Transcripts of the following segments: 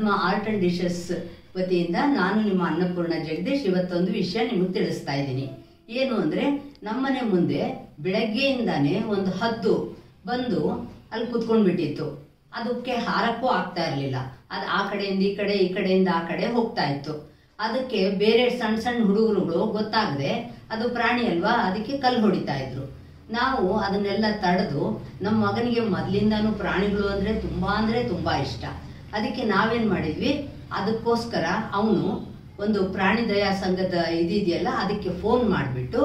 Padma art and dishes ವತಿಯಿಂದ ನಾನು ನಿಮ್ಮ ಅನ್ನಪೂರ್ಣ ಜಗದೀಶ್ ಇವತ್ತೊಂದು ವಿಷಯ ನಿಮಗೆ ತಿಳಿಸ್ತಾ ಇದ್ದೀನಿ. ಏನು ಅಂದ್ರೆ ನಮ್ಮನೆ ಮುಂದೆ ಬೆಳಗ್ಗೆಯಿಂದಾನೆ ಒಂದು ಹದ್ದು ಬಂದು ಅಲ್ಲಿ ಕುತ್ಕೊಂಡ್ಬಿಟ್ಟಿತ್ತು. ಅದಕ್ಕೆ ಹಾರಕ್ಕೂ ಆಗ್ತಾ ಇರ್ಲಿಲ್ಲ. ಅದು ಆ ಕಡೆಯಿಂದ ಈ ಕಡೆ, ಈ ಕಡೆಯಿಂದ ಆ ಕಡೆ ಹೋಗ್ತಾ ಇತ್ತು. ಅದಕ್ಕೆ ಬೇರೆ ಸಣ್ಣ ಸಣ್ಣ ಹುಡುಗರುಗಳು ಗೊತ್ತಾಗದೆ ಅದು ಪ್ರಾಣಿ ಅಲ್ವಾ, ಅದಕ್ಕೆ ಕಲ್ಲು ಹೊಡಿತಾ ಇದ್ರು. ನಾವು ಅದನ್ನೆಲ್ಲ ತಡೆದು, ನಮ್ಮ ಮಗನಿಗೆ ಮೊದಲಿಂದಾನು ಪ್ರಾಣಿಗಳು ಅಂದ್ರೆ ತುಂಬಾ ಇಷ್ಟ. ಅದಕ್ಕೆ ನಾವೇನ್ ಮಾಡಿದ್ವಿ, ಅದಕ್ಕೋಸ್ಕರ ಅವನು ಒಂದು ಪ್ರಾಣಿ ದಯಾ ಸಂಘದ ಇದೆಯಲ್ಲ, ಅದಕ್ಕೆ ಫೋನ್ ಮಾಡಿಬಿಟ್ಟು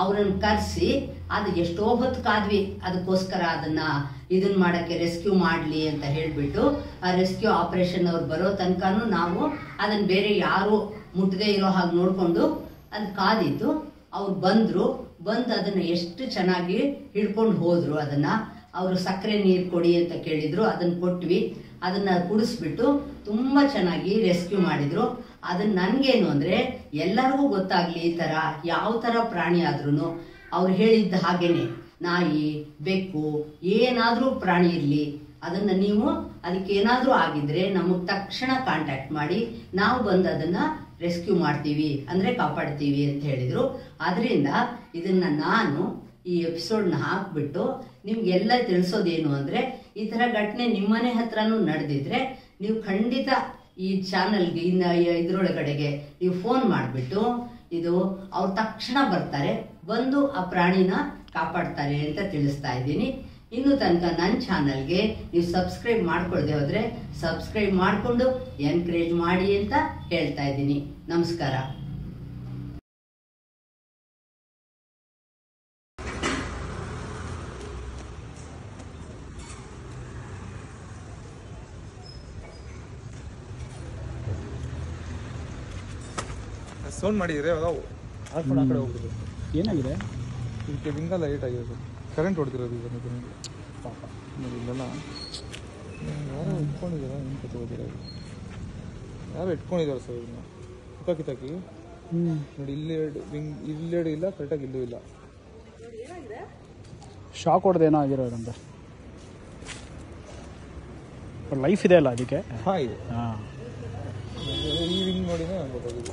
ಅವ್ರನ್ನ ಕರೆಸಿ ಅದು ಎಷ್ಟೋ ಹೊತ್ತು ಕಾದ್ವಿ ಅದಕ್ಕೋಸ್ಕರ ಇದನ್ನ ಮಾಡಕ್ಕೆ ರೆಸ್ಕ್ಯೂ ಮಾಡ್ಲಿ ಅಂತ ಹೇಳ್ಬಿಟ್ಟು ಆ ರೆಸ್ಕ್ಯೂ ಆಪರೇಷನ್ ಅವ್ರು ಬರೋ ತನಕನೂ ನಾವು ಅದನ್ನ ಬೇರೆ ಯಾರು ಮುಟ್ಟದೇ ಇರೋ ಹಾಗೆ ನೋಡ್ಕೊಂಡು ಅದು ಕಾದಿದ್ದು. ಅವ್ರು ಬಂದು ಅದನ್ನ ಎಷ್ಟು ಚೆನ್ನಾಗಿ ಹಿಡ್ಕೊಂಡು ಹೋದ್ರು. ಅದನ್ನ ಅವರು ಸಕ್ಕರೆ ನೀರು ಕೊಡಿ ಅಂತ ಕೇಳಿದ್ರು, ಅದನ್ನ ಕೊಟ್ವಿ. ಅದನ್ನ ಕುಡಿಸ್ಬಿಟ್ಟು ತುಂಬಾ ಚೆನ್ನಾಗಿ ರೆಸ್ಕ್ಯೂ ಮಾಡಿದ್ರು. ಅದನ್ನ ನನ್ಗೇನು ಅಂದ್ರೆ ಎಲ್ಲರಿಗೂ ಗೊತ್ತಾಗ್ಲಿ, ಈ ತರ ಯಾವ ತರ ಪ್ರಾಣಿ ಆದ್ರೂ ಅವ್ರು ಹೇಳಿದ್ದ ಹಾಗೇನೆ ನಾಯಿ, ಬೆಕ್ಕು, ಏನಾದ್ರೂ ಪ್ರಾಣಿ ಇರ್ಲಿ, ಅದನ್ನ ನೀವು ಅದಕ್ಕೆ ಏನಾದ್ರೂ ಆಗಿದ್ರೆ ನಮಗ್ ತಕ್ಷಣ ಕಾಂಟ್ಯಾಕ್ಟ್ ಮಾಡಿ, ನಾವು ಬಂದು ಅದನ್ನ ರೆಸ್ಕ್ಯೂ ಮಾಡ್ತೀವಿ ಅಂದ್ರೆ ಕಾಪಾಡ್ತೀವಿ ಅಂತ ಹೇಳಿದ್ರು. ಆದ್ರಿಂದ ಇದನ್ನ ನಾನು ಈ ಎಪಿಸೋಡ್ನ ಹಾಕ್ಬಿಟ್ಟು ನಿಮ್ಗೆಲ್ಲ ತಿಳಿಸೋದೇನು ಅಂದ್ರೆ, ಈ ತರ ಘಟನೆ ನಿಮ್ಮನೆ ಹತ್ರನೂ ನಡೆದಿದ್ರೆ ನೀವು ಖಂಡಿತ ಈ ಚಾನಲ್ಗೆ ಇದ್ರೊಳಗಡೆಗೆ ನೀವು ಫೋನ್ ಮಾಡಿಬಿಟ್ಟು ಅವ್ರು ತಕ್ಷಣ ಬರ್ತಾರೆ, ಬಂದು ಆ ಪ್ರಾಣಿನ ಕಾಪಾಡ್ತಾರೆ ಅಂತ ತಿಳಿಸ್ತಾ ಇದ್ದೀನಿ. ಇನ್ನು ತನಕ ನನ್ನ ಚಾನಲ್ಗೆ ನೀವು ಸಬ್ಸ್ಕ್ರೈಬ್ ಮಾಡ್ಕೊಳ್ದೆ ಹೋದ್ರೆ ಸಬ್ಸ್ಕ್ರೈಬ್ ಮಾಡಿಕೊಂಡು ಎನ್ಕರೇಜ್ ಮಾಡಿ ಅಂತ ಹೇಳ್ತಾ ಇದ್ದೀನಿ. ನಮಸ್ಕಾರ. ಸೌಂಡ್ ಮಾಡಿದ್ರೆ ಆ ಕಡೆ ಹೋಗ್ಬಿಟ್ಟಿದೆ. ಏನಾಗಿದೆ? ಇದಕ್ಕೆ ವಿಂಗ ಲೈಟ್ ಆಗಿರೋದು, ಕರೆಂಟ್ ಹೊಡೆದಿರೋದು. ಇದನ್ನು ಪಾಪ ಇಲ್ಲೆಲ್ಲ ಯಾರೋ ಇಟ್ಕೊಂಡಿದ್ದಾರೆ, ಏನು ಕತೆ ಹೋಗಿರೋದು, ಯಾರೋ ಇಟ್ಕೊಂಡಿದ್ದಾರೆ ಸರ್. ಇದನ್ನ ಕಿತ್ತಾಕಿ ನೋಡಿ, ಇಲ್ಲೆರಡು ಇಲ್ಲ, ಕರೆಕ್ಟಾಗಿ ಇಲ್ಲೂ ಇಲ್ಲ. ಶಾಕ್ ಹೊಡೆದೇನೋ ಆಗಿರೋದಂತೆ. ಲೈಫ್ ಇದೆ ಅಲ್ಲ ಅದಕ್ಕೆ? ಹಾಂ ಇದೆ. ಈ ವಿಂಗ್ ನೋಡಿನೇ ನಂಗೆ ಗೊತ್ತಾಗಿದೆ.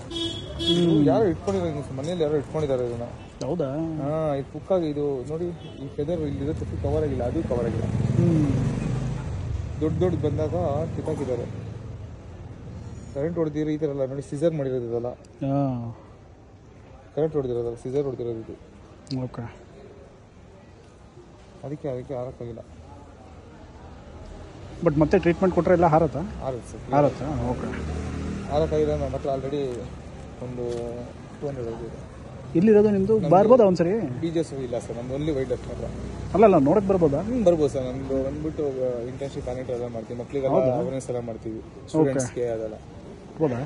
ಯಾರೋ ಇಟ್ಕೊಂಡಿರೋ ಮನೇಲಿ ಯಾರೋ ಇಟ್ಕೊಂಡಿದ್ದಾರೆ ಇದನ್ನ. ಹೌದಾ? ಹಾಂ, ಇದು ಕುಕ್ಕಾಗಿ ಇದು ನೋಡಿ, ಈ ಫೆದರ್ ಇಲ್ಲಿರುತ್ತೆ, ಕವರ್ ಆಗಿಲ್ಲ, ಅದು ಕವರ್ ಆಗಿಲ್ಲ. ದೊಡ್ಡ ಬಂದಾಗ ಕಿತ್ತಾಕಿದ್ದಾರೆ. ಕರೆಂಟ್ ಹೊಡೆದಿರೋ ಈ ಥರ ಎಲ್ಲ ನೋಡಿ, ಸಿಸರ್ ಮಾಡಿರೋದು ಇದಲ್ಲ. ಕರೆಂಟ್ ಹೊಡೆದಿರೋದಲ್ಲ, ಸಿಸರ್ ಹೊಡೆದಿರೋದು ಇದು. ಓಕೆ. ಅದಕ್ಕೆ ಹಾರಕ್ಕಾಗಿಲ್ಲ. ಬಟ್ ಮತ್ತೆ ಟ್ರೀಟ್ಮೆಂಟ್ ಕೊಟ್ಟರೆ ಎಲ್ಲ ಹಾರತ್ತಾ? ಹಾರತ್ತಾ? ಓಕೆ. ಹಾರಕ್ಕಾಗಿಲ್ಲ. ನಮ್ಮ ಹತ್ರ ಆಲ್ರೆಡಿ ಒಂದು 200 ಇದೆ. ಇಲ್ಲಿರೋದು ನಿಮ್ಮದು? ಬರ್ಬೋದಾ ಒಂದ್ಸರಿ? ಬೀಜಸ್ ಇಲ್ಲ ಸರ್, ನಮ್ದು ಓನ್ಲಿ ವೈಲ್ಡ್ ಲೈಫ್ ಮಾತ್ರ. ಅಲ್ಲ ನೋಡಕ್ಕೆ ಬರ್ಬೋದಾ? ಬರ್ಬೋದು ಸರ್. ನಮ್ದು ಬಂದ್ಬಿಟ್ಟು ಇಂಟರ್ನ್ಶಿಪ್ ಕಾನೆಕ್ಟ್ ಎಲ್ಲ ಮಾಡ್ತೀವಿ, ಮಕ್ಕಳಿಗೆಲ್ಲ ಅವೇರ್ನೆಸ್ ಎಲ್ಲ ಮಾಡ್ತೀವಿ, ಸ್ಟೂಡೆಂಟ್ಸ್ಗೆ ಅದೆಲ್ಲ. ಬರ್ಬೋದಾ?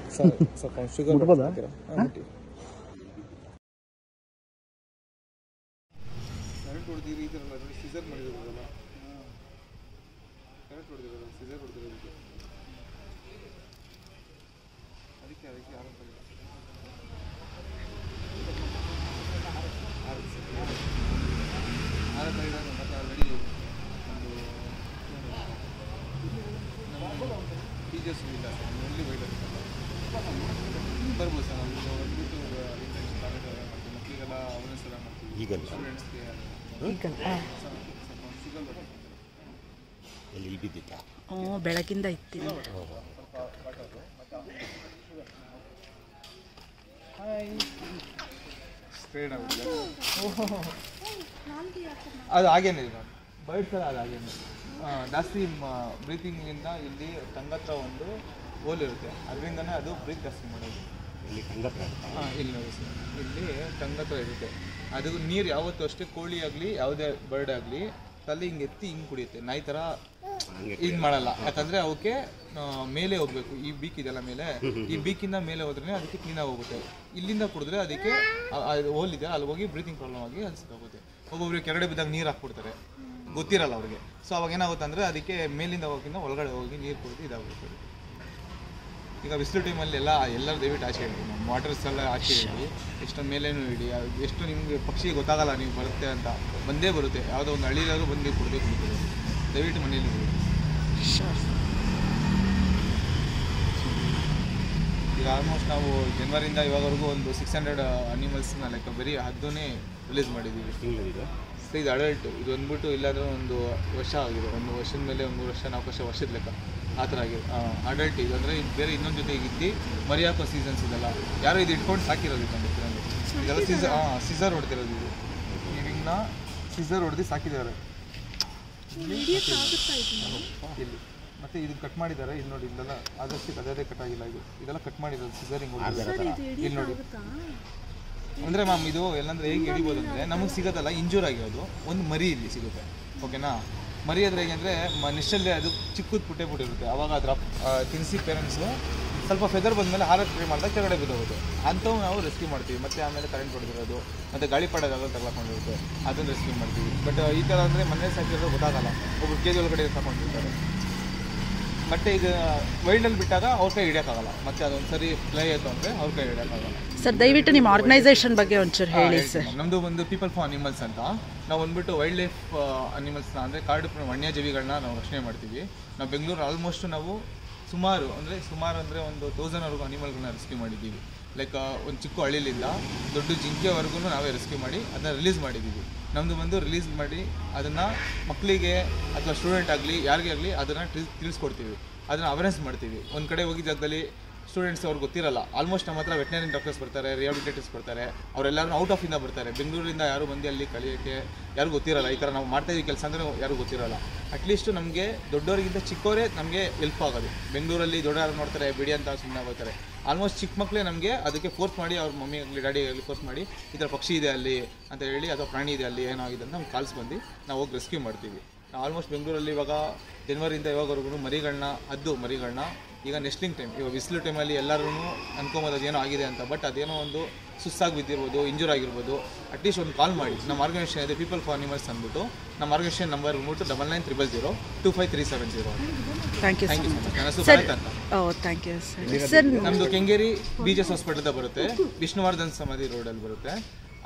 ಸ್ವಲ್ಪ ಶುಗರ್ ಬರ್ಬೋದಾ? ಕರೆಂಟ್ ಹೊಡೆದಿರಿ ಈ ಥರ ಎಲ್ಲ ನೋಡಿ, ಸಿಸರ್ ಮಾಡಿರೋದಲ್ಲ. ಕರೆಂಟ್ ಹೊಡೆದಿರೋದು, ಸಿಸರ್ ಹೊಡೆದಿರೋದು. ಅದಕ್ಕೆ ಆರೋಗ್ಯ ಆಲ್ರೆಡಿ ಒಂದು ಟೀಚರ್ಸ್ ಇಲ್ಲ ಸರ್, ಓನ್ಲಿ ವೈಡ್ ಬರ್ಬೋದು ಸರ್. ನಮ್ಮದು ಬಂದ್ಬಿಟ್ಟು ಮಾಡ್ತೀವಿ, ಮಕ್ಕಳಿಗೆಲ್ಲ ಅವೇರ್ನೆಸ್ ಎಲ್ಲ ಮಾಡ್ತೀವಿ, ಸ್ಟೂಡೆಂಟ್ಸ್ಗೆ. ಎಲ್ಲಿ ಬಿದ್ದಿತ್ತ? ಬೆಳಗಿಂದ ಇತ್ತು. ಸ್ಟ್ರೇಟ್ ಆಗುತ್ತೆ ಅದು. ಹಾಗೇನೆ ಇದು ಬರ್ಡ್ಸ್ ಎಲ್ಲ ಅದು ಹಾಗೇನೆ. ಜಾಸ್ತಿ ಬ್ರೀತಿಂಗಿಂದ ಇಲ್ಲಿ ಟಂಗತ್ರ ಒಂದು ಹೋಲ್ ಇರುತ್ತೆ, ಅದರಿಂದನೇ ಅದು ಬ್ರೀತ್ ಜಾಸ್ತಿ ಮಾಡೋದು. ಇಲ್ಲಿ ಟಂಗತ್ರ? ಹಾಂ, ಇಲ್ಲಿ ನೋಡಿ ಸರ್, ಇಲ್ಲಿ ಟಂಗತ್ರ ಇರುತ್ತೆ. ಅದು ನೀರು ಯಾವತ್ತೂ ಅಷ್ಟೇ, ಕೋಳಿ ಆಗಲಿ ಯಾವುದೇ ಬರ್ಡ್ ಆಗಲಿ ತಲೆ ಹಿಂಗೆ ಎತ್ತಿ ಹಿಂಗೆ ಕುಡಿಯುತ್ತೆ. ನಾಯಿ ಥರ ಹಿಂಗೆ ಮಾಡಲ್ಲ, ಯಾಕಂದರೆ ಅವಕ್ಕೆ ಮೇಲೆ ಹೋಗ್ಬೇಕು. ಈ ಬೀಕ್ ಇದೆಲ್ಲ ಮೇಲೆ, ಈ ಬೀಕಿಂದ ಮೇಲೆ ಹೋದ್ರೆ ಅದಕ್ಕೆ ಕ್ಲೀನಾಗಿ ಹೋಗುತ್ತೆ. ಇಲ್ಲಿಂದ ಕುಡಿದ್ರೆ ಅದಕ್ಕೆ ಹೋಲ್ ಇದೆ, ಅಲ್ಲಿ ಹೋಗಿ ಬ್ರೀತಿಂಗ್ ಪ್ರಾಬ್ಲಮ್ ಆಗಿ ಅಲ್ಲಿ ಸಿಕ್ಕಾಗುತ್ತೆ. ಒಬ್ಬೊಬ್ರಿಗೆ ಕೆಳಗಡೆ ಬಿದ್ದಾಗ ನೀರು ಹಾಕ್ಬಿಡ್ತಾರೆ, ಗೊತ್ತಿರಲ್ಲ ಅವ್ರಿಗೆ. ಸೊ ಅವಾಗ ಏನಾಗುತ್ತೆ ಅಂದರೆ ಅದಕ್ಕೆ ಮೇಲಿಂದ ಹೋಗಿಂದ ಒಳಗಡೆ ಹೋಗಿ ನೀರು ಕುಡಿದು ಇದಾಗುತ್ತೆ. ಈಗ ಬಿಸಿಲು ಟೈಮಲ್ಲಿ ಎಲ್ಲರೂ ದಯವಿಟ್ಟು ಆಚೆ ಇಡಿ, ನಮ್ಮ ವಾಟರ್ಸ್ ಎಲ್ಲ ಆಚೆ ಇಡಿ, ಎಷ್ಟೊಂದು ಮೇಲೇನೂ ಇಡಿ. ಎಷ್ಟು ನಿಮಗೆ ಪಕ್ಷಿ ಗೊತ್ತಾಗಲ್ಲ ನೀವು ಬರುತ್ತೆ ಅಂತ, ಬಂದೇ ಬರುತ್ತೆ. ಯಾವುದೋ ಒಂದು ಹಳ್ಳಿಲಾದ್ರೂ ಬಂದು ನೀರು ಕುಡಿದೇ ಕುಡಿತೀವಿ. ದಯವಿಟ್ಟು ಮನೆಯಲ್ಲಿ ಈಗ ಆಲ್ಮೋಸ್ಟ್ ನಾವು ಜನವರಿಯಿಂದ ಇವಾಗವರೆಗೂ ಒಂದು 600 ಅನಿಮಲ್ಸ್ನ ಲೈಕ್ ಬರೀ ಹದ್ದನ್ನೇ ರಿಲೀಸ್ ಮಾಡಿದ್ದೀವಿ. ಇದು ಅಡಲ್ಟ್, ಇದು ಅಂದ್ಬಿಟ್ಟು ಇಲ್ಲಾಂದರೆ ಒಂದು ವರ್ಷ ಆಗಿದೆ, ಒಂದು ವರ್ಷದ ಮೇಲೆ 1 ವರ್ಷ 4 ವರ್ಷದ ಲೆಕ್ಕ ಆ ಥರ ಆಗಿದೆ. ಅಡಲ್ಟ್ ಇದು ಅಂದರೆ ಬೇರೆ ಇನ್ನೊಂದು ಜೊತೆ ಇದ್ದು ಮರಿ ಹಾಕೋ ಸೀಸನ್ಸ್ ಇದೆಲ್ಲ ಯಾರೋ ಇದು ಇಟ್ಕೊಂಡು ಸಾಕಿರೋದು ಇದೆಲ್ಲ ಸೀಸರ್ ಹೊಡೆದಿರೋದು. ಇದು ಇವಿಂಗ್ನ ಸೀಸರ್ ಹೊಡೆದು ಸಾಕಿದ್ದಾರೆ ಇಲ್ಲಿ. ಮತ್ತು ಇದು ಕಟ್ ಮಾಡಿದ್ದಾರೆ, ಇಲ್ಲಿ ನೋಡಿ, ಇಲ್ಲೆಲ್ಲ ಆದಷ್ಟು ಅದೇ ಕಟ್ ಆಗಿಲ್ಲ. ಇದೆಲ್ಲ ಕಟ್ ಮಾಡಿರೋದು ಸಿಸರಿಂಗ್ ಹೊಡೆದಿದ್ದಾರೆ. ಇಲ್ಲಿ ನೋಡಿ, ಅಂದರೆ ಮ್ಯಾಮ್ ಇದು ಎಲ್ಲಂದರೆ ಹೇಗೆ ಹಿಡಿಬೋದು ಅಂದರೆ ನಮಗೆ ಸಿಗೋದಲ್ಲ, ಇಂಜೂರ್ ಆಗಿರೋದು ಒಂದು ಮರಿ ಇಲ್ಲಿ ಸಿಗುತ್ತೆ. ಓಕೆನಾ? ಮರಿ ಆದರೆ ಹೇಗೆ ಅಂದರೆ ನೆಷ್ಟಲ್ಲೇ ಅದು ಚಿಕ್ಕದು ಪುಟ್ಟಿರುತ್ತೆ. ಆವಾಗ ಅದರ ತಿನ್ನಿಸಿ ಪೇರೆಂಟ್ಸು ಸ್ವಲ್ಪ ಫೆದರ್ ಬಂದಮೇಲೆ ಹಾರಕ್ಕೆ ಟ್ರೈ ಮಾಡಿದಾಗ ಕೆಳಗಡೆ ಬಿದ್ದೋಗುತ್ತೆ. ಅಂಥವು ನಾವು ರೆಸ್ಕ್ಯೂ ಮಾಡ್ತೀವಿ. ಮತ್ತು ಆಮೇಲೆ ಕರೆಂಟ್ ಹೊಡೆದಿರೋದು ಮತ್ತು ಗಾಳಿ ಪಡೋದೆಲ್ಲ ತಗೊಂಡಿರುತ್ತೆ, ಅದನ್ನು ರೆಸ್ಕ್ಯೂ ಮಾಡ್ತೀವಿ. ಬಟ್ ಈ ಥರ ಅಂದರೆ ಮನೇಲಿ ಸಾಕಿರೋದು ಗೊತ್ತಾಗಲ್ಲ, ಒಬ್ಬರು ಕೇಜ್ ಒಳಗಡೆ ತಗೊಂಡಿರ್ತಾರೆ. ಮತ್ತು ಈಗ ವೈಲ್ಡಲ್ಲಿ ಬಿಟ್ಟಾಗ ಅವ್ರ ಕೈ ಹಿಡಿಯೋಕ್ಕಾಗಲ್ಲ, ಮತ್ತು ಅದೊಂದು ಸರಿ ಫ್ಲೈ ಆಯಿತು ಅಂದರೆ ಅವ್ರ ಕೈ ಹಿಡಿಯೋಕ್ಕಾಗಲ್ಲ. ಸರ್ ದಯವಿಟ್ಟು ನಿಮ್ಮ ಆರ್ಗನೈಸೇಷನ್ ಬಗ್ಗೆ ಒಂಚೂರು ಹೇಳಿ ಸರ್. ನಮ್ಮದು ಒಂದು ಪೀಪಲ್ ಫಾರ್ ಅನಿಮಲ್ಸ್ ಅಂತ. ನಾವು ಬಂದ್ಬಿಟ್ಟು ವೈಲ್ಡ್ ಲೈಫ್ ಅನಿಮಲ್ಸ್ನ ಅಂದರೆ ಕಾಡು ವನ್ಯಜೀವಿಗಳನ್ನ ನಾವು ರಕ್ಷಣೆ ಮಾಡ್ತೀವಿ. ನಾವು ಬೆಂಗಳೂರು ಆಲ್ಮೋಸ್ಟ್ ನಾವು ಸುಮಾರು ಅಂದರೆ ಒಂದು 1000ವರೆಗೂ ಅನಿಮಲ್ಗಳನ್ನ ರೆಸ್ಕ್ಯೂ ಮಾಡಿದ್ದೀವಿ. ಲೈಕ್ ಒಂದು ಚಿಕ್ಕ ಹಳ್ಳಿಲಿಂದ ದೊಡ್ಡ ಜಿಂಕೆವರೆಗೂ ನಾವೇ ರೆಸ್ಕ್ಯೂ ಮಾಡಿ ಅದನ್ನ ರಿಲೀಸ್ ಮಾಡಿದ್ದೀವಿ. ನಮ್ಮದು ಬಂದು ರಿಲೀಸ್ ಮಾಡಿ ಅದನ್ನು ಮಕ್ಕಳಿಗೆ ಅಥವಾ ಸ್ಟೂಡೆಂಟ್ ಆಗಲಿ ಯಾರಿಗೇ ಆಗಲಿ ಅದನ್ನು ತಿಳಿಸ್ಕೊಡ್ತೀವಿ, ಅದನ್ನು ಅವೇರ್ನೆಸ್ ಮಾಡ್ತೀವಿ. ಒಂದು ಕಡೆ ಹೋಗಿ ಜಾಗದಲ್ಲಿ ಸ್ಟೂಡೆಂಟ್ಸ್ ಅವ್ರಿಗೆ ಗೊತ್ತಿರಲ್ಲ. ಆಲ್ಮೋಸ್ಟ್ ನಮ್ಮ ಹತ್ರ ವೆಟನರಿ ಡಾಕ್ಟರ್ಸ್ ಬರ್ತಾರೆ, ರಿಹಾಬಿಲಿಟೇಟರ್ಸ್ ಬರ್ತಾರೆ, ಅವರೆಲ್ಲರೂ ಔಟ್ ಆಫ್ ಇಂದ ಬರ್ತಾರೆ. ಬೆಂಗಳೂರಿಂದ ಯಾರು ಬಂದು ಅಲ್ಲಿ ಕಲಿಯೋಕ್ಕೆ ಯಾರು ಗೊತ್ತಿರಲ್ಲ. ಈ ಥರ ನಾವು ಮಾಡ್ತಾಯಿದ್ದೀವಿ ಕೆಲಸ ಅಂದರೆ ಯಾರು ಗೊತ್ತಿರಲ್ಲ. ಅಟ್ಲೀಸ್ಟು ನಮಗೆ ದೊಡ್ಡವರಿಗಿಂತ ಚಿಕ್ಕವರೇ ನಮಗೆ ಹೆಲ್ಪ್ ಆಗೋದು. ಬೆಂಗಳೂರಲ್ಲಿ ದೊಡ್ಡವರು ನೋಡ್ತಾರೆ ಬಿಡಿ ಅಂತ ಸುಮ್ಮನೆ ಹೋಗ್ತಾರೆ. ಆಲ್ಮೋಸ್ಟ್ ಚಿಕ್ಕ ಮಕ್ಕಳೇ ನಮಗೆ ಅದಕ್ಕೆ ಫೋರ್ಸ್ ಮಾಡಿ ಅವ್ರ ಮಮ್ಮಿ ಆಗಲಿ ಡ್ಯಾಡಿ ಆಗಲಿ ಫೋರ್ಸ್ ಮಾಡಿ ಈ ಥರ ಪಕ್ಷಿ ಇದೆ ಅಲ್ಲಿ ಅಂತ ಹೇಳಿ ಅಥವಾ ಪ್ರಾಣಿ ಇದೆ ಅಲ್ಲಿ ಏನಾಗಿದೆ ಅಂತ ನಮ್ಗೆ ಕಾಲ್ಸ್ ಬಂದು ನಾವು ಹೋಗಿ ರೆಸ್ಕ್ಯೂ ಮಾಡ್ತೀವಿ. ಆಲ್ಮೋಸ್ಟ್ ಬೆಂಗಳೂರಲ್ಲಿ ಇವಾಗ ಜನವರಿಯಿಂದ ಇವಾಗವರೆಗೂ ಮರಿಗಳನ್ನ ಈಗ ನೆಸ್ಟ್ಲಿಂಗ್ ಟೈಮ್, ಇವಾಗ ಬಿಸಿಲು ಟೈಮಲ್ಲಿ ಎಲ್ಲರೂ ಅನ್ಕೊಂಬೋದು ಅದೇನೋ ಆಗಿದೆ ಅಂತ. ಬಟ್ ಅದೇನೋ ಒಂದು ಸುಸ್ತಾಗಿ ಬಿದ್ದಿರ್ಬೋದು, ಇಂಜೂರ್ ಆಗಿರ್ಬೋದು. ಅಟ್ಲೀಸ್ಟ್ ಒಂದು ಕಾಲ್ ಮಾಡಿ. ನಮ್ಮ ಆರ್ಗನೈಸೇಷನ್ ಇದೆ ಪೀಪಲ್ ಫಾರ್ ಅನಿಮಲ್ಸ್ ಅಂದ್ಬಿಟ್ಟು. ನಮ್ಮ ಆರ್ಗನೈಸೇಷನ್ ನಂಬರ್ ಬಂದ್ಬಿಟ್ಟು 9900025370. Thank you thank you so much. ನನ್ನ ಹೆಸರು ಸರ್. ಭರತ್ ಅಂತ. Thank you sir. ನಮ್ಮದು ಕೆಂಗೇರಿ BJS ಹಾಸ್ಪಿಟಲ್ದ ಬರುತ್ತೆ, ವಿಷ್ಣುವರ್ಧನ್ ಸಮಾಧಿ ರೋಡಲ್ಲಿ ಬರುತ್ತೆ.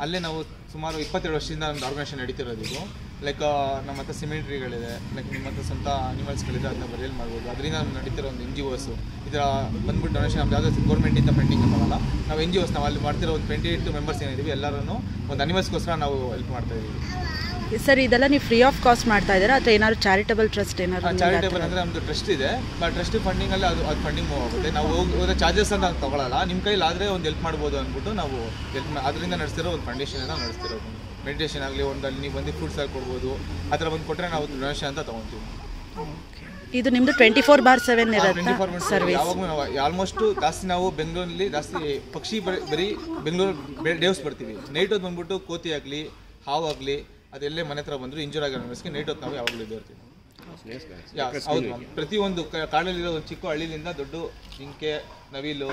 ಅಲ್ಲೇ ನಾವು ಸುಮಾರು 27 ವರ್ಷದಿಂದ ನಮ್ಮದು ಆರ್ಗನೈಸೇಷನ್ ನಡೀತಿರೋದು. ಇದು ಲೈಕ್ ನಮ್ಮ ಹತ್ರ ಸಿಮೆಂಟ್ರಿಗಳಿದೆ, ಲೈಕ್ ನಿಮ್ಮ ಹತ್ರ ಸ್ವಂತ ಅನಿಮಲ್ಸ್ಗಳಿದೆ, ಅದನ್ನ ಬರೆಯಲ್ ಮಾಡ್ಬೋದು. ಅದರಿಂದ ನಮ್ಗೆ ನಡೀತಿರೋ ಒಂದು NGOs ಇದರ ಬಂದ್ಬಿಟ್ಟು ಡೊನೇಷನ್ ನಮ್ದು ಯಾವುದೇ ಗೌರ್ಮೆಂಟಿಂದ ಫಂಡಿಂಗ್ ಬರೋಲ್ಲ. ನಾವು NGOs ನಾವು ಅಲ್ಲಿ ಮಾಡ್ತಿರೋ ಒಂದು 28 ಮೆಂಬರ್ಸ್ ಏನಿದ್ದೀವಿ ಎಲ್ಲರೂ ಒಂದು ಅನಿಮಲ್ಸ್ಗೋಸ್ಕರ ನಾವು ಹೆಲ್ಪ್ ಮಾಡ್ತಾ ಇದ್ದೀವಿ. ಸರ್ ಇದೆಲ್ಲ ನೀವು ಫ್ರೀ ಆಫ್ ಕಾಸ್ಟ್ ಮಾಡ್ತಾ ಇದ್ದೀರಾ ಅಥವಾ ಏನಾದ್ರು ಚಾರಿಟಬಲ್ ಟ್ರಸ್ಟ್ ಏನಾದ್ರು? ಚಾರಿಟಬಲ್ ಅಂದರೆ ನಮ್ಮದು ಟ್ರಸ್ಟ್ ಇದೆ, ಬಟ್ ಟ್ರಸ್ಟ್ ಫಂಡಿಂಗಲ್ಲಿ ಅದು ಫಂಡಿಂಗ್ ಮೂವ್ ಆಗುತ್ತೆ. ನಾವು ಹೋದ್ರೆ ಚಾರ್ಜಸ್ ಅಂತ ತೊಗೊಳ್ಳಲ್ಲ. ನಿಮ್ಮ ಕೈಲಾದರೆ ಒಂದು ಹೆಲ್ಪ್ ಮಾಡ್ಬೋದು ಅಂದ್ಬಿಟ್ಟು ನಾವು ಅದರಿಂದ ನಡೆಸ್ತಿರೋ ಒಂದು ಫೌಂಡೇಶನ್ ನಡೆಸ್ತಿರೋದು. ಮೆಡಿಟೇಷನ್ ಆಗಲಿ ಒಂದು ಅಲ್ಲಿ ನೀವು ಬಂದು ಫುಡ್ಸ್ ಆಗಿ ಕೊಡ್ಬೋದು, ಆ ಥರ ಬಂದು ಕೊಟ್ಟರೆ ನಾವು ಡೊನೇಷನ್ ಅಂತ ತೊಗೊತೀವಿ. ಇದು ನಿಮ್ಮದು 24/7 ಇರುತ್ತೆ ಸರ್ವಿಸ್? ಯಾವಾಗಲೂ ನಾವು ಆಲ್ಮೋಸ್ಟು ಜಾಸ್ತಿ ನಾವು ಬೆಂಗಳೂರಲ್ಲಿ ಜಾಸ್ತಿ ಪಕ್ಷಿ ಬರೀ ಬೆಂಗಳೂರು ಡೇವ್ಸ್ ಬರ್ತೀವಿ. ನೈಟ್ ಹೊತ್ತು ಬಂದ್ಬಿಟ್ಟು ಕೋತಿ ಆಗಲಿ ಹಾವು ಆಗಲಿ ಅದೆಲ್ಲೇ ಮನೆ ಹತ್ರ ಬಂದರೂ ಇಂಜೂರ್ ಆಗಿರೋ ಮೆಸ್ಗೆ ನೈಟ್ ಹೊತ್ತು ನಾವು ಯಾವಾಗಲೂ ಇದ್ದು ಇರ್ತೀವಿ. ಹೌದು ಮ್ಯಾಮ್. ಪ್ರತಿಯೊಂದು ಕಾಡಲ್ಲಿರೋ ಒಂದು ಚಿಕ್ಕ ಹಳ್ಳಿಲಿಂದ ದೊಡ್ಡ ಜಿಂಕೆ ನವಿಲು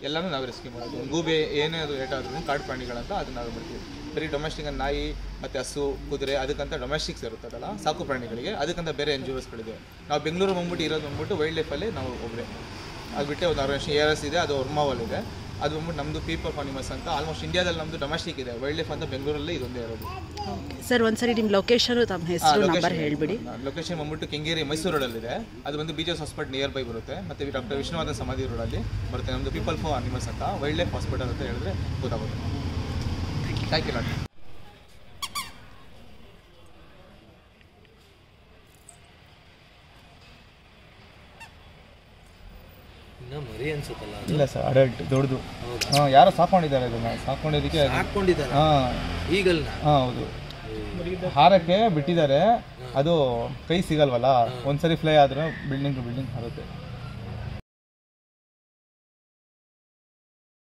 ಎಲ್ಲನೂ ನಾವು ರೆಸ್ಕ್ಯೂ ಮಾಡೋದು. ಒಂದು ಗೂಬೆ ಏನಾದರೂ ರೇಟ್ ಆದ್ರೂ ಕಾಡು ಪ್ರಾಣಿಗಳಂತ ಅದನ್ನ ನಾವು ಮಾಡ್ತೀವಿ. ಬರೀ ಡೊಮೆಸ್ಟಿಕ್ ನಾಯಿ ಮತ್ತು ಹಸು ಕುದುರೆ ಅದಕ್ಕಂತ ಡೊಮೆಸ್ಟಿಕ್ಸ್ ಇರುತ್ತದಲ್ಲ ಸಾಕು ಪ್ರಾಣಿಗಳಿಗೆ, ಅದಕ್ಕಂತ ಬೇರೆ NGOsಗಳಿದೆ. ನಾವು ಬೆಂಗಳೂರು ಬಂದ್ಬಿಟ್ಟು ವೈಲ್ಡ್ ಲೈಫಲ್ಲಿ ನಾವು ಒಬ್ಬರೇ. ಅದು ಬಿಟ್ಟೆ ಒಂದು ಆರ್ಗನೈಸೇಷನ್ ARS ಇದೆ, ಅದು ವರ್ಮಾವಲ್ ಇದೆ. ಅದು ಬಂದ್ಬಿಟ್ಟು ನಮ್ಮದು ಪೀಪಲ್ ಫಾರ್ ಅನಿಮಲ್ಸ್ ಅಂತ. ಆಲ್ಮೋಸ್ಟ್ ಇಂಡಿಯಾದಲ್ಲಿ ನಮ್ಮದು ಡೊಮೆಸ್ಟಿಕ್ ಇದೆ, ವೈಲ್ಡ್ ಲೈಫ್ ಅಂತ ಬೆಂಗಳೂರಲ್ಲಿ ಇದೊಂದೇ ಇರೋದು. ಸರ್ ಒಂದ್ಸರಿ ನಿಮ್ಮ ಲೊಕೇಶನ್ ತಮ್ಮ ಹೆಸರು ನಂಬರ್ ಹೇಳಿಬಿಡಿ. ಲೊಕೇಶನ್ ಬಂದ್ಬಿಟ್ಟು ಕೆಂಗೇರಿ ಮೈಸೂರು ರೋಡಲ್ಲಿದೆ. ಅದು ಬಂದು BJS ಹಾಸ್ಪಿಟಲ್ ನಿಯರ್ ಬೈ ಬರುತ್ತೆ. ಮತ್ತು ಡಾಕ್ಟರ್ ವಿಷ್ಣುವರ್ಧನ್ ಸಮಾಧಿ ರೋಡಲ್ಲಿ ಬರುತ್ತೆ. ನಮ್ಮದು ಪೀಪಲ್ ಫಾರ್ ಅನಿಮಲ್ಸ್ ಅಂತ ವೈಲ್ಡ್ ಲೈಫ್ ಹಾಸ್ಪಿಟಲ್ ಅಂತ ಹೇಳಿದ್ರೆ ಗೊತ್ತಾಗುತ್ತೆ. Thank you lot. ಮರಿ ಅನ್ಸುತ್ತಲ್ಲ? ಇಲ್ಲ ಸರ್, ಅಡಲ್ಟ್ ದೊಡ್ಡದು. ಯಾರೋ ಸಾಕೊಂಡಿದ್ದಾರೆ, ಇದನ್ನ ಸಾಕೊಂಡಿದ್ದಕ್ಕೆ ಈಗಲ್ನ ಹೌದು ಹಾರಕ್ಕೆ ಬಿಟ್ಟಿದ್ದಾರೆ. ಅದು ಕೈ ಸಿಗಲ್ವಲ್ಲ, ಒಂದ್ಸರಿ ಫ್ಲೈ ಆದ್ರೆ ಬಿಲ್ಡಿಂಗ್ ಹಾರುತ್ತೆ.